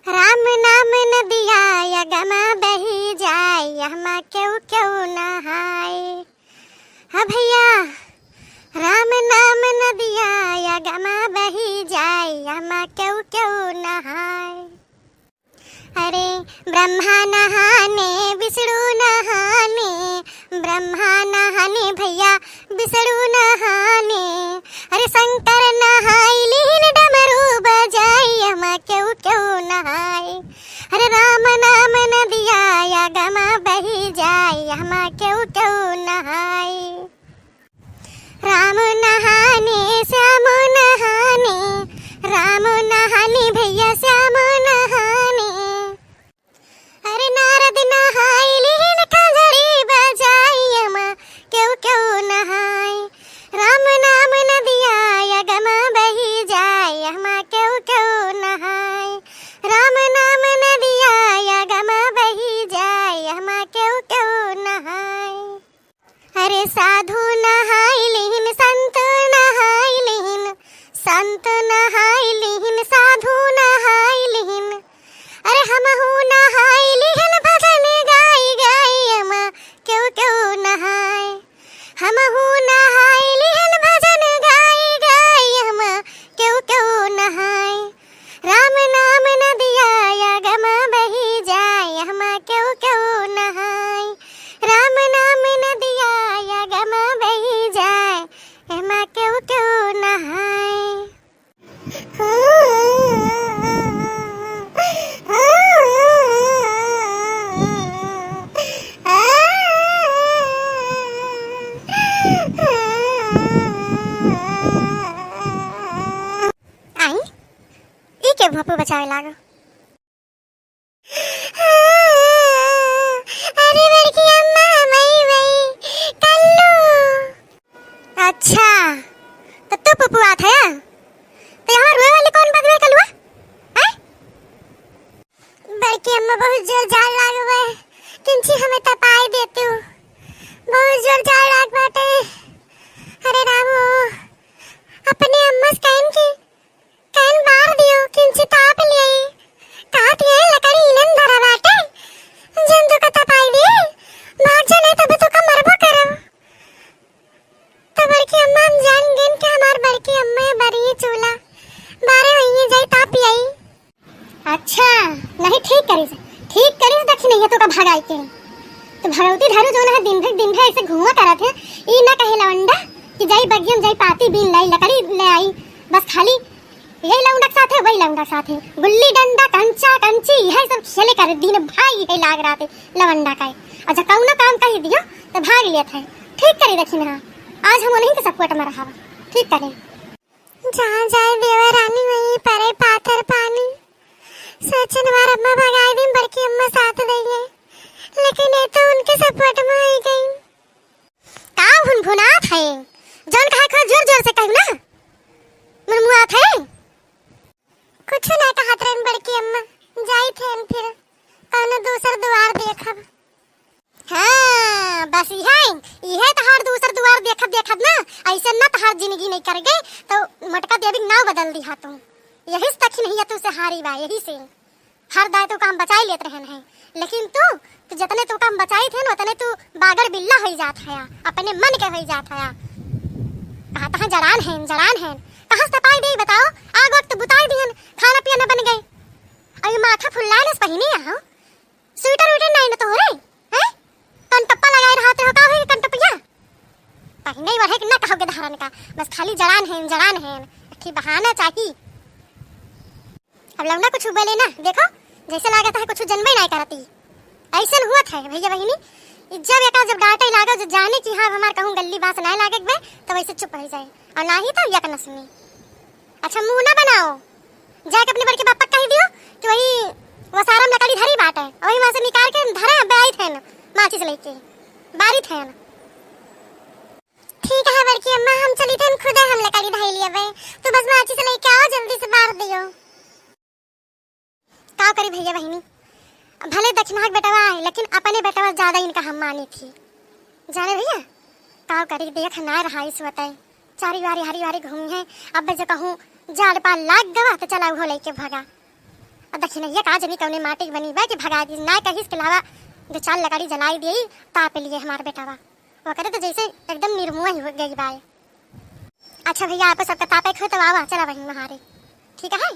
राम नाम नदिया यगमा बही जाए यहमा क्यों क्यों नहाए। हाँ भैया, राम नाम नदिया यगमा बही जाए यहमा क्यों क्यों नहाए। अरे ब्रह्मा नहाने विष्णु नहाने, ब्रह्मा नहाने भैया विष्णु नहाने। अरे शंकर नहाई लीन डमरू बजाई यमा क्यों क्यों नहाए। अरे राम नाम नदिया यगमा बही जाए यमा क्यों क्यों नहाए। राम नहाने श्याम नहाने, राम नहाने भैया श्याम नहाने। अरे नारद नहाई लीन खंजरी बजाई यमा क्यों क्यों नहाए। राम नाम नदिया यगमा बही जाए यमा क्यों क्यों नहाए। राम नाम नदिया यगमा बही जाए यमा क्यों क्यों नहाए। अरे साधु नहाई लीन संत नहाई लीन, संत नहाई लीन साधु नहाई लीन। अरे हमहू नहाई लीन भजन गाई गाई यमा क्यों क्यों नहाए। हमहू नहाई लीन भजन गाई गाई यमा क्यों क्यों नहाए। राम नाम नदिया यगमा बही जाए यमा क्यों क्यों नहाए। राम नाम नदिया यगमा बही जाए यमा क्यों क्यों नहाए। भपू बचावे लागो। अरे बड़की अम्मा वही वही कल्लू। अच्छा तो तू पप्पू आत है तो यहाँ रोए वाली कौन बात में कल्लुआ है। बड़की अम्मा बहुत जोर जाड़ लागो बे, किंची हमें तपाई देती हूँ, बहुत जोर जाड़ लाग बाटे। अरे रामो अपने अम्मा से कहन की कहन बार दियो किंची ताप लियाई काट ये लकड़ी इलन धरा बाटे जंतु का तपाई दे भाग जाने तब तो का मरबो करब। तो बड़की अम्मा हम जान गेन के हमार बड़की अम्मा बड़ी चूल्हा बारे वहीं जाई ताप लियाई। अच्छा नहीं ठीक करी दक्षिण नहीं तो का भगाई के तो भगवती धारू जो ना दिन भर ऐसे घूमा करत है ई ना कहे लवंडा कि जाई बगियम जाई पाती बीन लाई लकड़ी ले आई, बस खाली यही लौंडा के साथ है वही लौंडा के साथ है गुल्ली डंडा कंचा कंची यही सब खेले कर दिन भाई यही लाग रहा थे लवंडा का। और जब कौनो काम कही दियो तो भाग लिया था। ठीक करे देखी ना आज हम नहीं के सपोर्ट में रहा ठीक करे। जहाँ जाए देवरानी वहीं परे पाथर पानी सोचन हमार अम्मा भगाई दिन बड़की अम्मा साथ देंगे लेकिन ये तो उनके सपोर्ट में आई गई। का भुनभुनात है जौन कहा खा जोर जोर से कहू ना मुरमुआत है कुछ ना कहत रहन बड़की अम्मा जाई थेन फिर कौनो दूसर द्वार देखब। हाँ बस यह तहार दूसर द्वार देखत ना ऐसे ना तहार जिंदगी नहीं कर गए तो मटका देवी नाव बदल दिया तुम यही तक नहीं तू से हारी बा यही से हर दाय तो काम बचाई लेत रहन है लेकिन तू जितने तू काम बचाई थे उतने तू बागर बिल्ला हो जात है अपने मन के हो जात है। कहा जरान है कहाँ से पाई दे बताओ आग वक्त बुताई दिहन खाना पीना बन गए अभी माथा फुल्लाए नस पहिने आओ स्वेटर वेटर नहीं न तो हो रे हैं कंटप्पा लगाए रहते हो का होई कंटप्पिया पहिने बढ़े कि ना कहोगे धारन का बस खाली जरान है कि बहाना चाहिए। अब लौंडा कुछ बोले ना देखो जैसे लागत है कुछ जन्मे नहीं करती ऐसा हुआ था भैया बहिनी जब डांटे लागा जो जाने की हाँ हमार कहूँ गल्ली बास ना लागे बे तो वैसे चुप रह जाए और ना ही तो यक न सुनी। अच्छा मुंह ना बनाओ जाके अपने बड़के पापा कह दियो कि वही वसारम लकड़ी धरी बाट है वही वहां से निकाल के धरा बैई थे न माचिस लेके बारी थे न। ठीक है बड़की अम्मा हम चली थे खुद हम लकड़ी धई लिए बे तो बस माचिस लेके आओ जल्दी से बार दियो। का करी भैया बहिनी भले दक्षिणाक बेटवा है लेकिन अपने बेटवा ज्यादा इनका हम मानी थी जाने भैया का करी देख ना रहा इस बताए चारी वारी हरी वारी घूमी है अब जो कहूँ जाड़ पाल लाग गवा तो चला वो लेके भागा अब देखिए ये का जमी कौने माटी बनी बा कि भगा दी ना कहिस के लावा जो चाल लकड़ी जलाई दी ताप लिए हमारे बेटावा वो करे तो जैसे एकदम निर्मुआ ही हो गई बा। अच्छा भैया आप सबका तापे खो तो आवा चला वहीं महारे ठीक है।